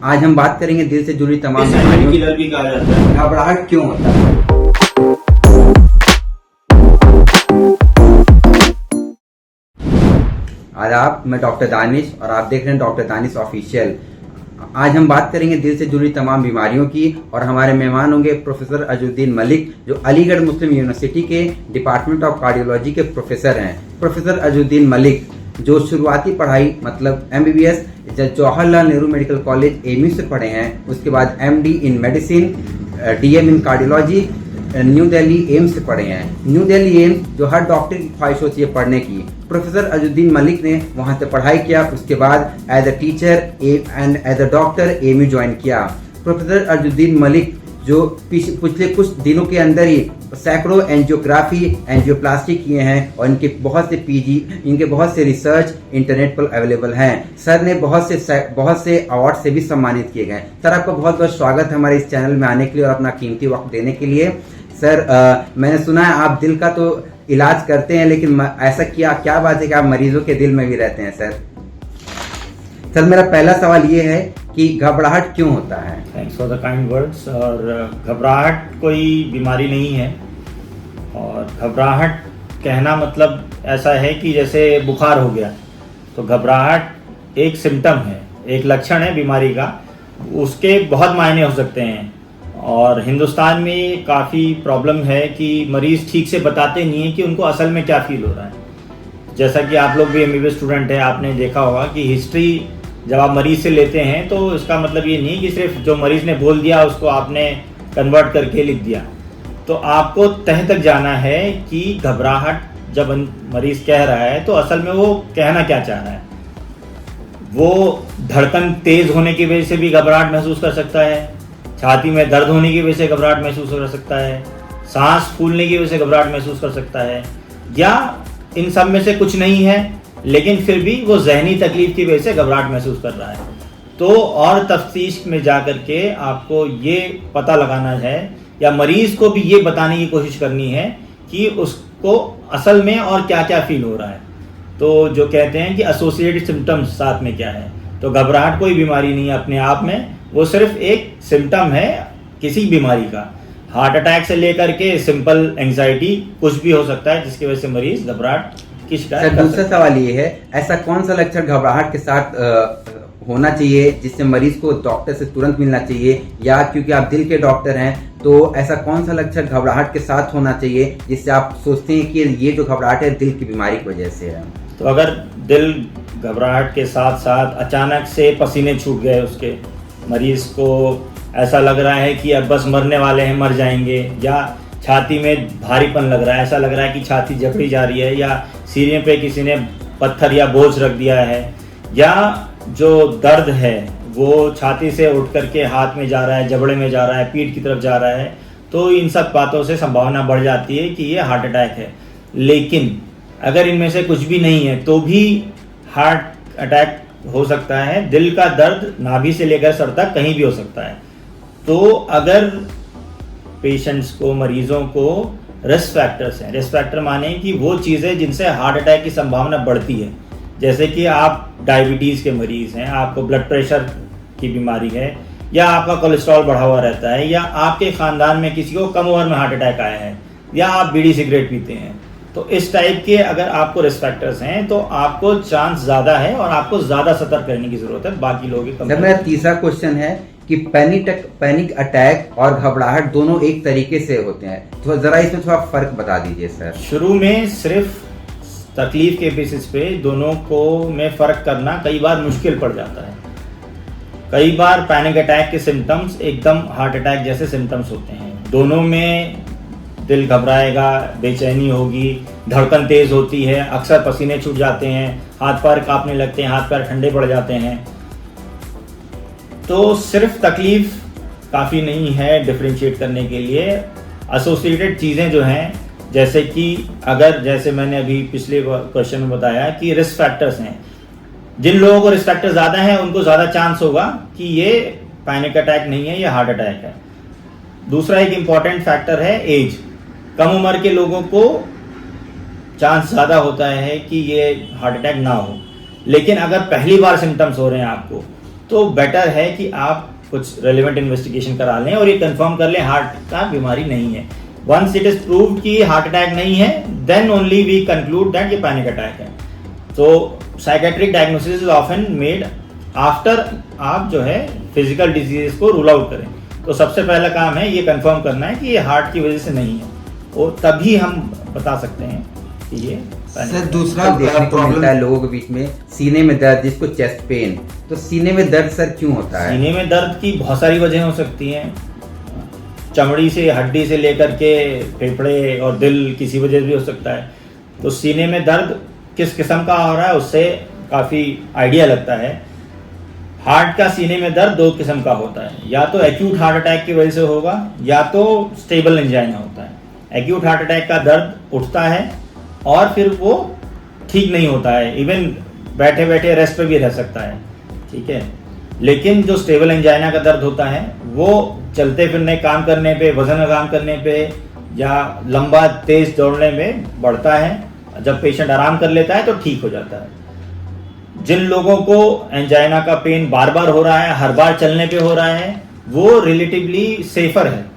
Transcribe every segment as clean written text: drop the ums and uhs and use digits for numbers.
आज हम बात करेंगे दिल से जुड़ी तमाम बीमारियों किलर भी कहा जाता है। घबराहट क्यों होता है। आदाब, मैं डॉक्टर दानिश और आप देख रहे हैं डॉक्टर दानिश ऑफिशियल। आज हम बात करेंगे दिल से जुड़ी तमाम बीमारियों की और हमारे मेहमान होंगे प्रोफेसर अजुद्दीन मलिक, जो अलीगढ़ मुस्लिम यूनिवर्सिटी के डिपार्टमेंट ऑफ कार्डियोलॉजी के प्रोफेसर हैं। प्रोफेसर अजुद्दीन मलिक जो शुरुआती पढ़ाई मतलब MBBS Jawaharlal Nehru medical college MU से पढ़े हैं, उसके बाद MD इन मेडिसिन, DM इन कार्डियोलॉजी न्यू दिल्ली एम्स से पढ़े हैं। न्यू दिल्ली एम्स जो हर डॉक्टर की ख्वाहिश होती है पढ़ने की। प्रोफेसर अजुद्दीन मलिक ने वहां से पढ़ाई किया, उसके बाद as a teacher and as a doctor MU join किया। प्रोफेसर अजुद्दीन मलिक जो पिछले कुछ दिनों के अंदर ही सैकड़ों एंजियोग्राफी एंजियोप्लास्टी किए हैं और इनके बहुत से PG, इनके बहुत से रिसर्च इंटरनेट पर अवेलेबल हैं। सर ने बहुत से अवार्ड से भी सम्मानित किए गए। सर आपका बहुत बहुत स्वागत है हमारे इस चैनल में आने के लिए और अपना कीमती वक्त देने के लिए। सर मैंने सुना है आप दिल का तो इलाज करते हैं, लेकिन ऐसा क्या बात है कि आप मरीजों के दिल में भी रहते हैं। सर मेरा पहला सवाल ये है कि घबराहट क्यों होता है। Thanks for the kind words. और घबराहट कोई बीमारी नहीं है, और घबराहट कहना मतलब ऐसा है कि जैसे बुखार हो गया, तो घबराहट एक सिम्टम है, एक लक्षण है बीमारी का। उसके बहुत मायने हो सकते हैं और हिंदुस्तान में काफ़ी प्रॉब्लम है कि मरीज़ ठीक से बताते नहीं हैं कि उनको असल में क्या फील हो रहा है। जैसा कि आप लोग भी MBBS स्टूडेंट हैं, आपने देखा होगा कि हिस्ट्री जब आप मरीज़ से लेते हैं तो इसका मतलब ये नहीं कि सिर्फ जो मरीज़ ने बोल दिया उसको आपने कन्वर्ट करके लिख दिया। तो आपको तह तक जाना है कि घबराहट जब मरीज़ कह रहा है तो असल में वो कहना क्या चाह रहा है। वो धड़कन तेज़ होने की वजह से भी घबराहट महसूस कर सकता है, छाती में दर्द होने की वजह से घबराहट महसूस कर सकता है, सांस फूलने की वजह से घबराहट महसूस कर सकता है, या इन सब में से कुछ नहीं है लेकिन फिर भी वो जहनी तकलीफ की वजह से घबराहट महसूस कर रहा है। तो और तफ्तीश में जा कर के आपको ये पता लगाना है या मरीज़ को भी ये बताने की कोशिश करनी है कि उसको असल में और क्या क्या फील हो रहा है। तो जो कहते हैं कि एसोसिएटेड सिम्टम्स साथ में क्या है, तो घबराहट कोई बीमारी नहीं है अपने आप में, वो सिर्फ एक सिम्टम है किसी बीमारी का। हार्ट अटैक से लेकर के सिंपल एंजाइटी कुछ भी हो सकता है जिसकी वजह से मरीज घबराहट की शिकायत कर सकता है। दूसरा सवाल ये है, ऐसा कौन सा लक्षण घबराहट के साथ होना चाहिए जिससे मरीज को डॉक्टर से तुरंत मिलना चाहिए, या क्योंकि आप दिल के डॉक्टर हैं तो ऐसा कौन सा लक्षण घबराहट के साथ होना चाहिए जिससे आप सोचते हैं कि ये जो घबराहट है दिल की बीमारी की वजह से है। तो अगर दिल घबराहट के साथ साथ अचानक से पसीने छूट गए, उसके मरीज को ऐसा लग रहा है कि अब बस मरने वाले हैं, मर जाएंगे, या छाती में भारीपन लग रहा है, ऐसा लग रहा है कि छाती जकड़ी जा रही है, या सीने पे किसी ने पत्थर या बोझ रख दिया है, या जो दर्द है वो छाती से उठ करके हाथ में जा रहा है, जबड़े में जा रहा है, पीठ की तरफ जा रहा है, तो इन सब बातों से संभावना बढ़ जाती है कि ये हार्ट अटैक है। लेकिन अगर इनमें से कुछ भी नहीं है तो भी हार्ट अटैक हो सकता है। दिल का दर्द नाभि से लेकर सर तक कहीं भी हो सकता है। तो अगर पेशेंट्स को, मरीजों को रिस्क फैक्टर्स हैं, रिस्क फैक्टर माने कि वो चीज़ें जिनसे हार्ट अटैक की संभावना बढ़ती है, जैसे कि आप डायबिटीज़ के मरीज़ हैं, आपको ब्लड प्रेशर की बीमारी है, या आपका कोलेस्ट्रॉल बढ़ा हुआ रहता है, या आपके ख़ानदान में किसी को कम उम्र में हार्ट अटैक आया है, या आप बीड़ी सिगरेट पीते हैं, तो इस टाइप के अगर आपको रिस्क फैक्टर्स हैं तो आपको चांस ज़्यादा है और आपको ज़्यादा सतर्क रहने की ज़रूरत है बाकी लोगों के कम। मेरा तीसरा क्वेश्चन है कि पैनिक अटैक और घबराहट दोनों एक तरीके से होते हैं, तो जरा इसमें थोड़ा फर्क बता दीजिए सर। शुरू में सिर्फ तकलीफ के बेसिस पे दोनों को में फ़र्क करना कई बार मुश्किल पड़ जाता है। कई बार पैनिक अटैक के सिम्टम्स एकदम हार्ट अटैक जैसे सिम्टम्स होते हैं। दोनों में दिल घबराएगा, बेचैनी होगी, धड़कन तेज़ होती है, अक्सर पसीने छूट जाते हैं, हाथ पैर कांपने लगते हैं, हाथ पैर ठंडे पड़ जाते हैं। तो सिर्फ तकलीफ काफ़ी नहीं है डिफरेंशिएट करने के लिए। एसोसिएटेड चीज़ें जो हैं, जैसे कि अगर जैसे मैंने अभी पिछले क्वेश्चन में बताया कि रिस्क फैक्टर्स हैं, जिन लोगों को रिस्क फैक्टर ज़्यादा हैं उनको ज़्यादा चांस होगा कि ये पैनिक अटैक नहीं है, ये हार्ट अटैक है। दूसरा एक इम्पॉर्टेंट फैक्टर है एज। कम उम्र के लोगों को चांस ज़्यादा होता है कि ये हार्ट अटैक ना हो, लेकिन अगर पहली बार सिम्टम्स हो रहे हैं आपको तो बेटर है कि आप कुछ रेलिवेंट इन्वेस्टिगेशन करा लें और ये कंफर्म कर लें हार्ट का बीमारी नहीं है। वंस इट इज प्रूव्ड कि हार्ट अटैक नहीं है, then only we conclude that ये पैनिक अटैक है। तो psychiatric diagnosis is often made after आप जो है फिजिकल डिजीज को रूल आउट करें। तो सबसे पहला काम है ये कंफर्म करना है कि ये हार्ट की वजह से नहीं है, और तभी हम बता सकते हैं कि ये सर दूसरा देखने को मिलता है लोगों के बीच में सीने में दर्द, जिसको चेस्ट पेन। तो सीने में दर्द सर क्यों होता है? सीने में दर्द की बहुत सारी वजह हो सकती हैं, चमड़ी से, हड्डी से लेकर के फेफड़े और दिल, किसी वजह से भी हो सकता है। तो सीने में दर्द किस किस्म का हो रहा है उससे काफ़ी आइडिया लगता है। हार्ट का सीने में दर्द दो किस्म का होता है, या तो एक्यूट हार्ट अटैक की वजह से होगा या तो स्टेबल एंजाइना होता है। एक्यूट हार्ट अटैक का दर्द उठता है और फिर वो ठीक नहीं होता है, इवन बैठे बैठे रेस्ट पे भी रह सकता है, ठीक है। लेकिन जो स्टेबल एंजाइना का दर्द होता है वो चलते फिरने, काम करने पे, वजन का काम करने पे या लंबा तेज दौड़ने में बढ़ता है। जब पेशेंट आराम कर लेता है तो ठीक हो जाता है। जिन लोगों को एंजाइना का पेन बार बार हो रहा है, हर बार चलने पे हो रहा है, वो रिलेटिवली सेफर है।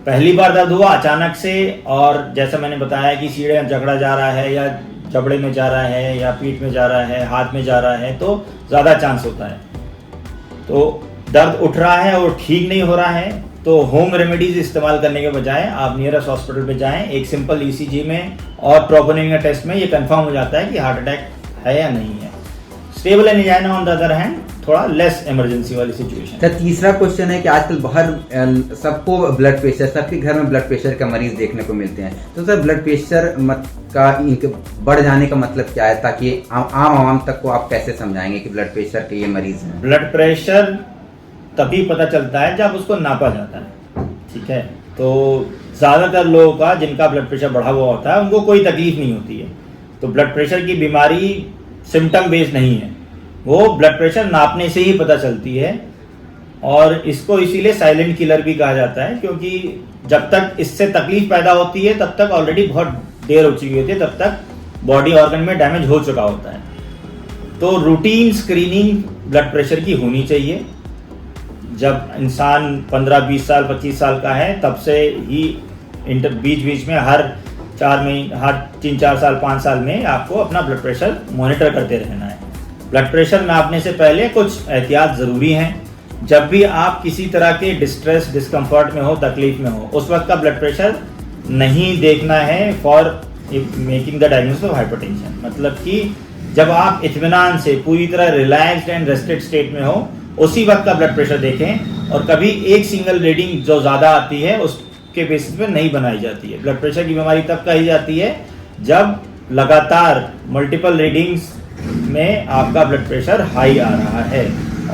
पहली बार दर्द हुआ अचानक से और जैसा मैंने बताया कि सीढ़े में जकड़ा जा रहा है या जबड़े में जा रहा है या पीठ में जा रहा है, हाथ में जा रहा है, तो ज़्यादा चांस होता है। तो दर्द उठ रहा है और ठीक नहीं हो रहा है तो होम रेमेडीज इस्तेमाल करने के बजाय आप नियरेस्ट हॉस्पिटल पे जाएं। एक सिंपल ईसीजी में और ट्रोपोनिन टेस्ट में ये कंफर्म हो जाता है कि हार्ट अटैक है या नहीं है। Stable angina on the other hand थोड़ा लेस इमरजेंसी वाली सिचुएशन। सर तीसरा क्वेश्चन है कि आजकल बाहर सबको ब्लड प्रेशर, सबके घर में ब्लड प्रेशर का मरीज देखने को मिलते हैं। तो सर ब्लड प्रेशर का इनके बढ़ जाने का मतलब क्या है, ताकि आम आवाम तक को आप कैसे समझाएंगे कि ब्लड प्रेशर के ये मरीज हैं? ब्लड प्रेशर तभी पता चलता है जब उसको नापा जाता है, ठीक है। तो ज़्यादातर लोगों का जिनका ब्लड प्रेशर बढ़ा हुआ होता है उनको कोई तकलीफ नहीं होती है। तो ब्लड प्रेशर की बीमारी सिम्टम बेस्ड नहीं है, वो ब्लड प्रेशर नापने से ही पता चलती है। और इसको इसीलिए साइलेंट किलर भी कहा जाता है, क्योंकि जब तक इससे तकलीफ पैदा होती है तब तक ऑलरेडी बहुत देर हो चुकी होती है, तब तक बॉडी ऑर्गन में डैमेज हो चुका होता है। तो रूटीन स्क्रीनिंग ब्लड प्रेशर की होनी चाहिए। जब इंसान 15-20 साल 25 साल का है तब से ही बीच बीच में हर 4 महीने, हर 3-4 साल 5 साल में आपको अपना ब्लड प्रेशर मॉनिटर करते रहना है। ब्लड प्रेशर नापने से पहले कुछ एहतियात ज़रूरी हैं। जब भी आप किसी तरह के डिस्ट्रेस, डिस्कम्फर्ट में हो, तकलीफ में हो, उस वक्त का ब्लड प्रेशर नहीं देखना है for making the diagnosis of hypertension. मतलब कि जब आप इत्मीनान से पूरी तरह रिलैक्स्ड एंड रेस्टेड स्टेट में हो, उसी वक्त का ब्लड प्रेशर देखें। और कभी एक सिंगल रीडिंग जो ज़्यादा आती है उसके बेसिस पे नहीं बनाई जाती है। ब्लड प्रेशर की बीमारी तब कही जाती है जब लगातार मल्टीपल रीडिंग्स में आपका ब्लड प्रेशर हाई आ रहा है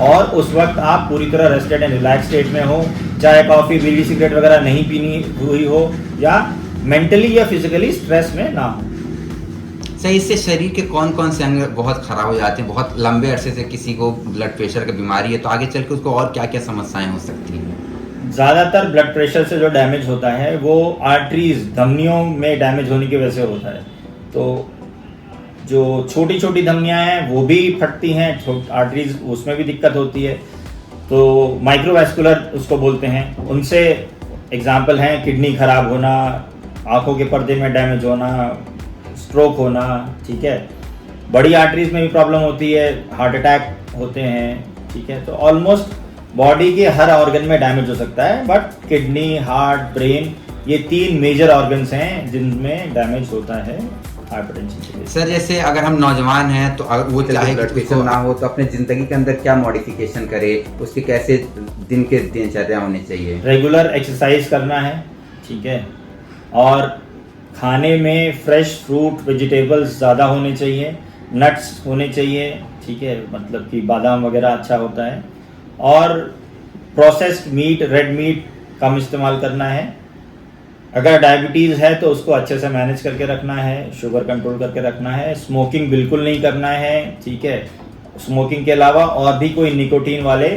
और उस वक्त आप पूरी तरह रेस्टेड एंड रिलैक्स स्टेट में हो, चाहे कॉफ़ी, बीड़ी, सिगरेट वगैरह नहीं पीनी हुई हो या मेंटली या फिजिकली स्ट्रेस में ना हो। सही, इससे शरीर के कौन कौन से अंग बहुत खराब हो जाते हैं? बहुत लंबे अरसे से किसी को ब्लड प्रेशर की बीमारी है तो आगे चल के उसको और क्या क्या समस्याएं हो सकती हैं? ज़्यादातर ब्लड प्रेशर से जो डैमेज होता है वो आर्टरीज, धमनियों में डैमेज होने की वजह से होता है। तो जो छोटी छोटी धमनियां हैं वो भी फटती हैं, आर्टरीज, उसमें भी दिक्कत होती है। तो माइक्रोवैस्कुलर उसको बोलते हैं। उनसे एग्जाम्पल हैं किडनी खराब होना, आंखों के पर्दे में डैमेज होना, स्ट्रोक होना, ठीक है। बड़ी आर्टरीज में भी प्रॉब्लम होती है, हार्ट अटैक होते हैं, ठीक है। तो ऑलमोस्ट बॉडी के हर ऑर्गन में डैमेज हो सकता है, बट किडनी, हार्ट, ब्रेन, ये 3 मेजर ऑर्गन्स हैं जिनमें डैमेज होता है हाइपरटेंशन के लिए। सर जैसे अगर हम नौजवान हैं तो अगर वो चाहे ब्लड प्रेशर ना हो तो अपने जिंदगी के अंदर क्या मॉडिफिकेशन करे, उसके कैसे दिन के दिनचर्या होनी चाहिए? रेगुलर एक्सरसाइज करना है, ठीक है। और खाने में फ्रेश फ्रूट, वेजिटेबल्स ज़्यादा होने चाहिए, नट्स होने चाहिए, ठीक है। मतलब कि बादाम वगैरह अच्छा होता है। और प्रोसेस्ड मीट, रेड मीट कम इस्तेमाल करना है। अगर डायबिटीज़ है तो उसको अच्छे से मैनेज करके रखना है, शुगर कंट्रोल करके रखना है। स्मोकिंग बिल्कुल नहीं करना है, ठीक है। स्मोकिंग के अलावा और भी कोई निकोटीन वाले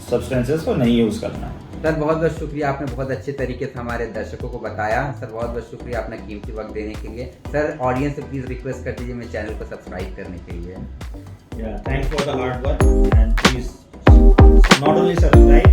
सब्सटेंसेस को नहीं यूज़ करना है। सर बहुत बहुत शुक्रिया, आपने बहुत अच्छे तरीके से हमारे दर्शकों को बताया। सर बहुत बहुत शुक्रिया अपना कीमती वक्त देने के लिए। सर ऑडियंस से प्लीज़ रिक्वेस्ट कर दीजिए मेरे चैनल को सब्सक्राइब करने के लिए। Thanks for the hard work and please Not only subscribe,